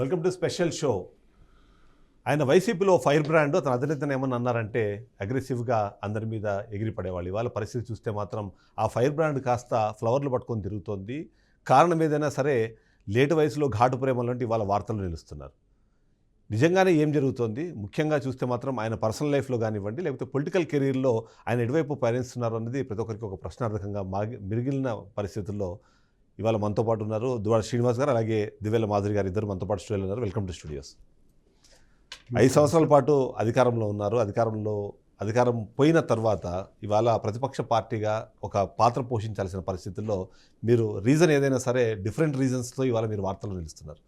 Welcome to special show. ఆయన వైసీపీలో fire brand అతను అధినేతను ఏమన్నా అన్నారంటే అగ్రెసివ్గా అందరి మీద ఎగిరిపడేవాళ్ళు. ఇవాళ పరిస్థితి చూస్తే మాత్రం ఆ ఫైర్ బ్రాండ్ కాస్త ఫ్లవర్లు పట్టుకొని తిరుగుతోంది. కారణం ఏదైనా సరే లేటు వయసులో ఘాటు ప్రేమలు అంటే ఇవాళ వార్తలు నిలుస్తున్నారు. నిజంగానే ఏం జరుగుతోంది? ముఖ్యంగా చూస్తే మాత్రం ఆయన పర్సనల్ లైఫ్లో కానివ్వండి, లేకపోతే పొలిటికల్ కెరీర్లో ఆయన ఎటువైపు పయనిస్తున్నారు అన్నది ప్రతి ఒక్కరికి ఒక ప్రశ్నార్థకంగా మిగిలిన పరిస్థితుల్లో ఇవాళ మనతో పాటు ఉన్నారు దువ్వాడ శ్రీనివాస్ గారు, అలాగే దివ్యల మాధురి గారు, ఇద్దరు మనతో పాటు స్టూడియోలో ఉన్నారు. Welcome to studios. 5 సంవత్సరాల పాటు అధికారంలో ఉన్నారు. అధికారం పోయిన తర్వాత ఇవాళ ప్రతిపక్ష పార్టీగా ఒక పాత్ర పోషించాల్సిన పరిస్థితుల్లో మీరు రీజన్ ఏదైనా సరే డిఫరెంట్ రీజన్స్తో ఇవాళ మీరు వార్తలు నిలుస్తున్నారు.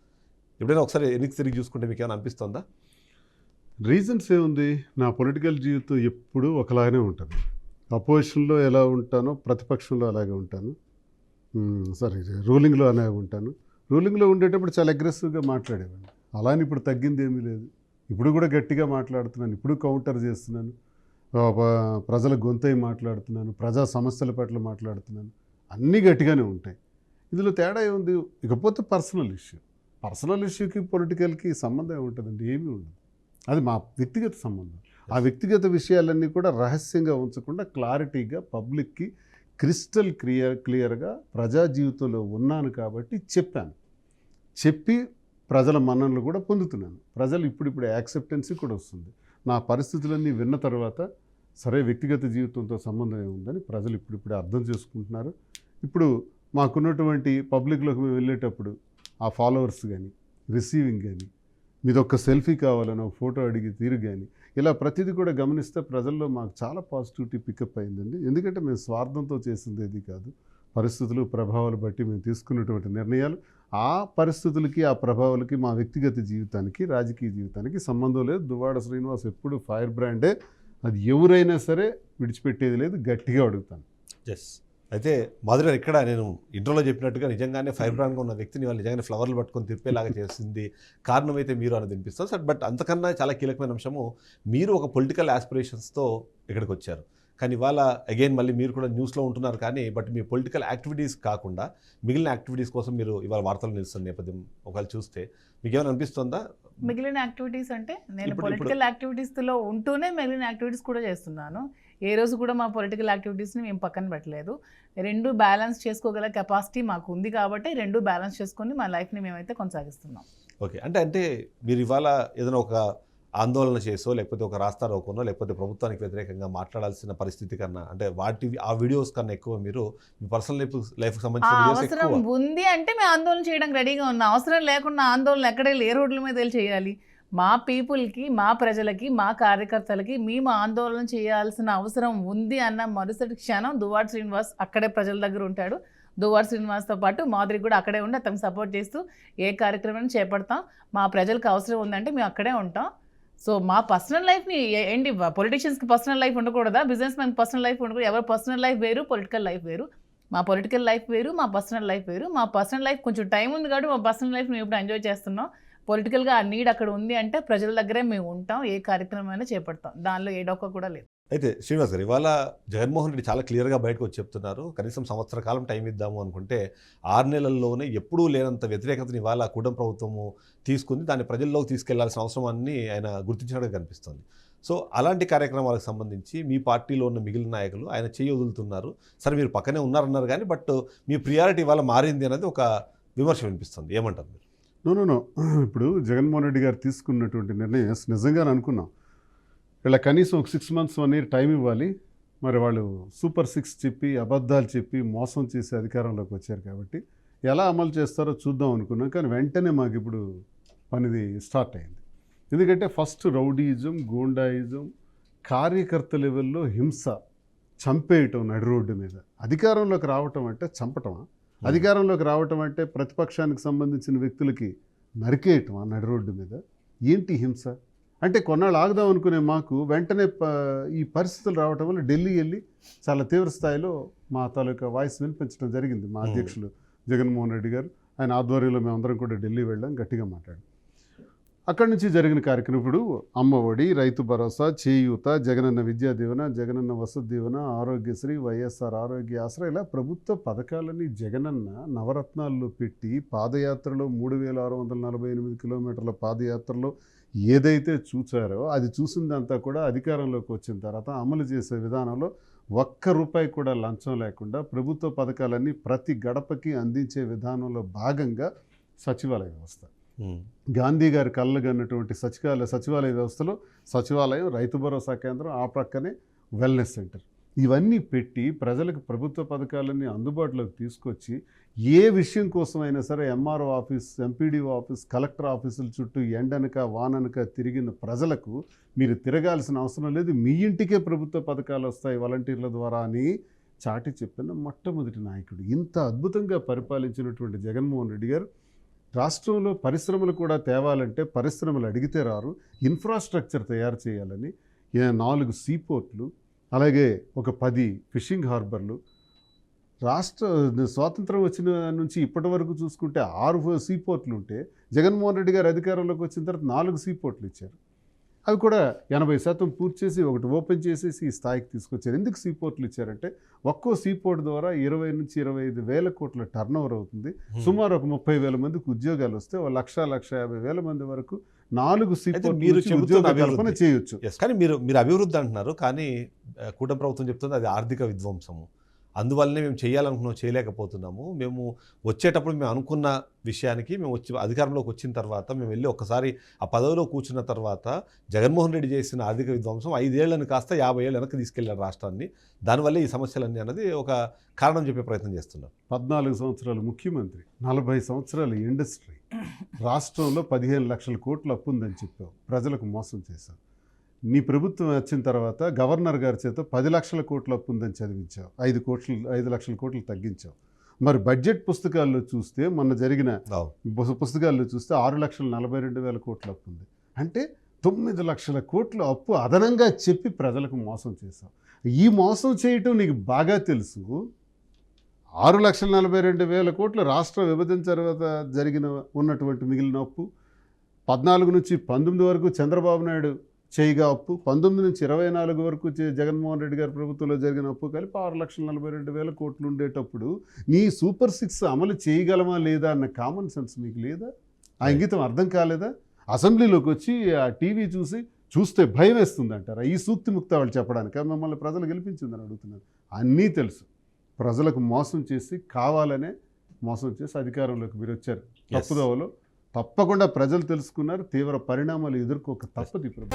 ఎప్పుడైనా ఒకసారి ఎన్నిక తిరిగి చూసుకుంటే మీకు ఏమైనా అనిపిస్తుందా? రీజన్స్ ఏముంది, నా పొలిటికల్ జీవితం ఎప్పుడూ ఒకలాగానే ఉంటుంది. అపోజిషన్లో ఎలా ఉంటానో ప్రతిపక్షంలో అలాగే ఉంటాను, రూలింగ్లో అలాగే ఉంటాను. రూలింగ్లో ఉండేటప్పుడు చాలా అగ్రెసివ్గా మాట్లాడేవాడిని. అలానే ఇప్పుడు తగ్గింది ఏమీ లేదు. ఇప్పుడు కూడా గట్టిగా మాట్లాడుతున్నాను, ఇప్పుడు కౌంటర్ చేస్తున్నాను, ప్రజల గొంతై మాట్లాడుతున్నాను, ప్రజా సమస్యల పట్ల మాట్లాడుతున్నాను. అన్నీ గట్టిగానే ఉంటాయి. ఇందులో తేడా ఏముంది? ఇకపోతే పర్సనల్ ఇష్యూకి పొలిటికల్కి సంబంధం ఏముంటుందండి? ఏమీ ఉండదు. అది మా వ్యక్తిగత సంబంధం. ఆ వ్యక్తిగత విషయాలన్నీ కూడా రహస్యంగా ఉంచకుండా క్లారిటీగా పబ్లిక్కి క్రిస్టల్ క్లియర్గా ప్రజా జీవితంలో ఉన్నాను కాబట్టి చెప్పి ప్రజల మన్ననలు కూడా పొందుతున్నాను. ప్రజలు ఇప్పుడు యాక్సెప్టెన్సీ కూడా వస్తుంది. నా పరిస్థితులన్నీ విన్న తర్వాత సరే వ్యక్తిగత జీవితంతో సంబంధం ఏముందని ప్రజలు ఇప్పుడిప్పుడే అర్థం చేసుకుంటున్నారు. ఇప్పుడు మాకున్నటువంటి పబ్లిక్లోకి మేము వెళ్ళేటప్పుడు ఆ ఫాలోవర్స్ కానీ, రిసీవింగ్ కానీ, మీదొక్క సెల్ఫీ కావాలని ఒక ఫోటో అడిగి తీరు కానీ, ఇలా ప్రతిదీ కూడా గమనిస్తే ప్రజల్లో మాకు చాలా పాజిటివిటీ పికప్ అయిందండి. ఎందుకంటే మేము స్వార్థంతో చేసింది ఏది కాదు. పరిస్థితులు, ప్రభావాలు బట్టి మేము తీసుకున్నటువంటి నిర్ణయాలు, ఆ పరిస్థితులకి, ఆ ప్రభావాలకి మా వ్యక్తిగత జీవితానికి, రాజకీయ జీవితానికి సంబంధం లేదు. దువ్వాడ శ్రీనివాస్ ఎప్పుడు ఫైర్ బ్రాండే. అది ఎవరైనా సరే విడిచిపెట్టేది లేదు. గట్టిగా అడుగుతాను. ఎస్. అయితే మాధురి గారు, ఇక్కడ నేను ఇంట్రోలో చెప్పినట్టుగా నిజంగానే ఫైర్ బ్రాండ్గా ఉన్న వ్యక్తిని వాళ్ళు నిజంగానే ఫ్లవర్లు పట్టుకొని తిప్పేలాగా చేసింది కారణం అయితే మీరు అనేది వినిపిస్తుంది సార్. బట్ అంతకన్నా చాలా కీలకమైన అంశము, మీరు ఒక పొలిటికల్ ఆస్పిరేషన్స్తో ఇక్కడికి వచ్చారు. కానీ ఇవాళ అగైన్ మళ్ళీ మీరు కూడా న్యూస్లో ఉంటున్నారు. కానీ బట్ మీ పొలిటికల్ యాక్టివిటీస్ కాకుండా మిగిలిన యాక్టివిటీస్ కోసం మీరు ఇవాళ వార్తలు నిలుస్తున్న నేపథ్యం ఒకవేళ చూస్తే మీకు ఏమైనా అనిపిస్తుందా? మిగిలిన యాక్టివిటీస్ అంటే నేను పొలిటికల్ యాక్టివిటీస్లో ఉంటూనే మిగిలిన యాక్టివిటీస్ కూడా చేస్తున్నాను. ఏ రోజు కూడా మా పొలిటికల్ యాక్టివిటీస్ని మేము పక్కన పెట్టలేదు. రెండు బ్యాలెన్స్ చేసుకోగల కెపాసిటీ మాకు ఉంది కాబట్టి రెండు బ్యాలెన్స్ చేసుకొని మా లైఫ్ని మేమైతే కొనసాగిస్తున్నాం. ఓకే. అంటే మీరు ఇవాళ ఏదైనా ఒక ఆందోళన చేసో, లేకపోతే ఒక రాస్తా రోకోనో, లేకపోతే ప్రభుత్వానికి వ్యతిరేకంగా మాట్లాడాల్సిన పరిస్థితి కన్నా, అంటే ఆ వీడియోస్ కన్నా ఎక్కువ మీరు మీ పర్సనల్ లైఫ్కి సంబంధించిన అవసరం ఉంది అంటే మేము ఆందోళన చేయడానికి రెడీగా ఉన్నాం. అవసరం లేకుండా ఆందోళన ఎక్కడ ఏ రోడ్ల మీద వెళ్ళి చేయాలి? మా పీపుల్కి, మా ప్రజలకి, మా కార్యకర్తలకి మేము ఆందోళన చేయాల్సిన అవసరం ఉంది అన్న మరుసటి క్షణం దువ్వాడ శ్రీనివాస్ అక్కడే ప్రజల దగ్గర ఉంటాడు. దువ్వాడ శ్రీనివాస్తో పాటు మాధురి కూడా అక్కడే ఉండి అతను సపోర్ట్ చేస్తూ ఏ కార్యక్రమాన్ని చేపడతాం. మా ప్రజలకు అవసరం ఉందంటే మేము అక్కడే ఉంటాం. సో మా పర్సనల్ లైఫ్ని ఏంటి, పొలిటీషియన్స్కి పర్సనల్ లైఫ్ ఉండకూడదా? బిజినెస్ మ్యాన్కి పర్సనల్ లైఫ్ ఉండకూడదు? ఎవరి పర్సనల్ లైఫ్ వేరు, పొలిటికల్ లైఫ్ వేరు. మా పొలిటికల్ లైఫ్ వేరు, మా పర్సనల్ లైఫ్ వేరు. మా పర్సనల్ లైఫ్ కొంచెం టైం ఉంది కాబట్టి మా పర్సనల్ లైఫ్ మేము ఇప్పుడు ఎంజాయ్ చేస్తున్నాం. పొలిటికల్గా ఆ నీడ్ అక్కడ ఉంది అంటే ప్రజల దగ్గరే మేము ఉంటాం, ఏ కార్యక్రమం అయినా చేపడతాం. దానిలో ఏ డొక్క కూడా లేదు. అయితే శ్రీనివాస్ గారు, ఇవాళ జగన్మోహన్ రెడ్డి చాలా క్లియర్గా బయటకు వచ్చి చెప్తున్నారు, కనీసం సంవత్సర కాలం టైం ఇద్దాము అనుకుంటే 6 నెలల్లోనే ఎప్పుడూ లేనంత వ్యతిరేకతని ఇవాళ కూటమి ప్రభుత్వము తీసుకుంది. దాన్ని ప్రజల్లోకి తీసుకెళ్లాల్సిన అవసరాన్ని ఆయన గుర్తించినట్టుగా కనిపిస్తుంది. సో అలాంటి కార్యక్రమాలకు సంబంధించి మీ పార్టీలో ఉన్న మిగిలిన నాయకులు ఆయన చేయి వదులుతున్నారు. సరే మీరు పక్కనే ఉన్నారన్నారు కానీ బట్ మీ ప్రియారిటీ ఇవాళ మారింది అనేది ఒక విమర్శ వినిపిస్తుంది. ఏమంటారు మీరు? నో ఇప్పుడు జగన్మోహన్ రెడ్డి గారు తీసుకున్నటువంటి నిర్ణయం నిజంగా అనుకున్నాం. ఇలా కనీసం ఒక 6 months 1 year టైం ఇవ్వాలి. మరి వాళ్ళు సూపర్ 6 చెప్పి, అబద్ధాలు చెప్పి, మోసం చేసి అధికారంలోకి వచ్చారు కాబట్టి ఎలా అమలు చేస్తారో చూద్దాం అనుకున్నాం. కానీ వెంటనే మాకు ఇప్పుడు పనిది స్టార్ట్ అయింది. ఎందుకంటే ఫస్ట్ రౌడీయిజం, గూండాయిజం, కార్యకర్త లెవెల్లో హింస, చంపేయటం నడి రోడ్డు మీద. అధికారంలోకి రావటం అంటే చంపటమా? అధికారంలోకి రావటం అంటే ప్రతిపక్షానికి సంబంధించిన వ్యక్తులకి నరికేయటమా నడి రోడ్డు మీద? ఏంటి హింస అంటే? కొన్నాళ్ళు ఆగుదాం అనుకునే మాకు వెంటనే ఈ పరిస్థితులు రావటం వల్ల ఢిల్లీ వెళ్ళి చాలా తీవ్ర స్థాయిలో మా తాలూకా వాయిస్ వినిపించడం జరిగింది. మా అధ్యక్షులు జగన్మోహన్ రెడ్డి గారు, ఆయన ఆధ్వర్యంలో మేమందరం కూడా ఢిల్లీ వెళ్ళాం, గట్టిగా మాట్లాడాం. అక్కడి నుంచి జరిగిన కార్యక్రమం ఇప్పుడు అమ్మఒడి, రైతు భరోసా, చేయూత, జగనన్న విద్యా దీవెన, జగనన్న వసతి దీవెన, ఆరోగ్యశ్రీ, వైఎస్ఆర్ ఆరోగ్య ఆసరా, ఇలా ప్రభుత్వ పథకాలని జగనన్న నవరత్నాల్లో పెట్టి పాదయాత్రలో 3648 కిలోమీటర్ల పాదయాత్రలో ఏదైతే చూచారో అది చూసిందంతా కూడా అధికారంలోకి వచ్చిన తర్వాత అమలు చేసే విధానంలో ఒక్క రూపాయి కూడా లంచం లేకుండా ప్రభుత్వ పథకాలన్నీ ప్రతి గడపకి అందించే విధానంలో భాగంగా సచివాలయ వ్యవస్థ. గాంధీ గారి కళ్ళగన్నటువంటి సచివాలయ వ్యవస్థలో సచివాలయం, రైతు భరోసా కేంద్రం, ఆ ప్రక్కనే వెల్నెస్ సెంటర్, ఇవన్నీ పెట్టి ప్రజలకు ప్రభుత్వ పథకాలన్నీ అందుబాటులోకి తీసుకొచ్చి ఏ విషయం కోసమైనా సరే MRO office, MPDO office, collector ఆఫీసుల చుట్టూ ఎండనక వాననక తిరిగిన ప్రజలకు మీరు తిరగాల్సిన అవసరం లేదు, మీ ఇంటికే ప్రభుత్వ పథకాలు వస్తాయి వాలంటీర్ల ద్వారా అని చాటి చెప్పిన మొట్టమొదటి నాయకుడు. ఇంత అద్భుతంగా పరిపాలించినటువంటి జగన్మోహన్ రెడ్డి గారు రాష్ట్రంలో పరిశ్రమలు కూడా తేవాలంటే పరిశ్రమలు అడిగితే రారు, ఇన్ఫ్రాస్ట్రక్చర్ తయారు చేయాలని 4 సీపోర్ట్లు, అలాగే ఒక 10 ఫిషింగ్ హార్బర్లు, రాష్ట్ర స్వాతంత్రం వచ్చిన నుంచి ఇప్పటి వరకు చూసుకుంటే 6 సీపోర్ట్లు ఉంటే జగన్మోహన్ రెడ్డి గారు అధికారంలోకి వచ్చిన తర్వాత 4 సీపోర్ట్లు ఇచ్చారు. అవి కూడా 80% పూర్తి చేసి ఒకటి ఓపెన్ చేసేసి ఈ స్థాయికి తీసుకొచ్చారు. ఎందుకు సీపోర్ట్లు ఇచ్చారంటే ఒక్కో సీపోర్ట్ ద్వారా 20 నుంచి 25 వేల కోట్ల టర్న్ ఓవర్ అవుతుంది. సుమారు ఒక 30,000 మందికి ఉద్యోగాలు వస్తే 1,50,000 మంది వరకు 4 సీపోర్ట్లు ఉద్యోగ కల్పన చేయొచ్చు. కానీ మీరు అభివృద్ధి అంటున్నారు, కానీ కూటమి ప్రభుత్వం చెప్తుంది అది ఆర్థిక విధ్వంసము, అందువల్లనే మేము చేయాలనుకున్నాం చేయలేకపోతున్నాము. మేము వచ్చేటప్పుడు మేము అనుకున్న విషయానికి మేము అధికారంలోకి వచ్చిన తర్వాత మేము వెళ్ళి ఒక్కసారి ఆ పదవిలో కూర్చున్న తర్వాత జగన్మోహన్ రెడ్డి చేసిన ఆర్థిక విధ్వంసం 5 ఏళ్లను కాస్త 50 ఏళ్ళు వెనక్కి తీసుకెళ్లారు రాష్ట్రాన్ని, దానివల్లే ఈ సమస్యలన్నీ అన్నది ఒక కారణం చెప్పే ప్రయత్నం చేస్తున్నారు. 14 సంవత్సరాలు ముఖ్యమంత్రి, 40 సంవత్సరాలు ఇండస్ట్రీ, రాష్ట్రంలో 15 లక్షల కోట్ల అప్పు ఉందని చెప్పావు, ప్రజలకు మోసం చేశావు. నీ ప్రభుత్వం వచ్చిన తర్వాత గవర్నర్ గారి చేత 10 లక్షల కోట్ల అప్పు ఉందని చదివించావు, 5 లక్షల కోట్లు తగ్గించావు. మరి బడ్జెట్ పుస్తకాల్లో చూస్తే మొన్న జరిగిన పుస్తకాల్లో చూస్తే 6,42,000 కోట్ల అప్పు ఉంది. అంటే 9 లక్షల కోట్ల అప్పు అదనంగా చెప్పి ప్రజలకు మోసం చేశావు. ఈ మోసం చేయటం నీకు బాగా తెలుసు. 6,42,000 కోట్లు రాష్ట్ర విభజన తర్వాత ఉన్నటువంటి మిగిలిన అప్పు, 14 నుంచి 19 వరకు చంద్రబాబు నాయుడు చేయగా అప్పు, 19 నుంచి 24 వరకు జగన్మోహన్ రెడ్డి గారి ప్రభుత్వంలో జరిగిన అప్పు కలిపి 6,42,000 కోట్లు ఉండేటప్పుడు నీ సూపర్ 6 అమలు చేయగలమా లేదా అన్న కామన్ సెన్స్ మీకు లేదా? ఆ ఇంగితం అర్థం కాలేదా? అసెంబ్లీలోకి వచ్చి ఆ టీవీ చూస్తే భయం వేస్తుంది అంటారా? ఈ సూక్తి ముక్త వాళ్ళు చెప్పడానికి మిమ్మల్ని ప్రజలు గెలిపించిందని అడుగుతున్నారు. అన్నీ తెలుసు, ప్రజలకు మోసం చేసి కావాలనే మోసం చేసి అధికారంలోకి మీరు వచ్చారు. తప్పుదోవలో తప్పకుండా ప్రజలు తెలుసుకున్నారు, తీవ్ర పరిణామాలు ఎదుర్కోక తప్పదు ఇప్పుడు.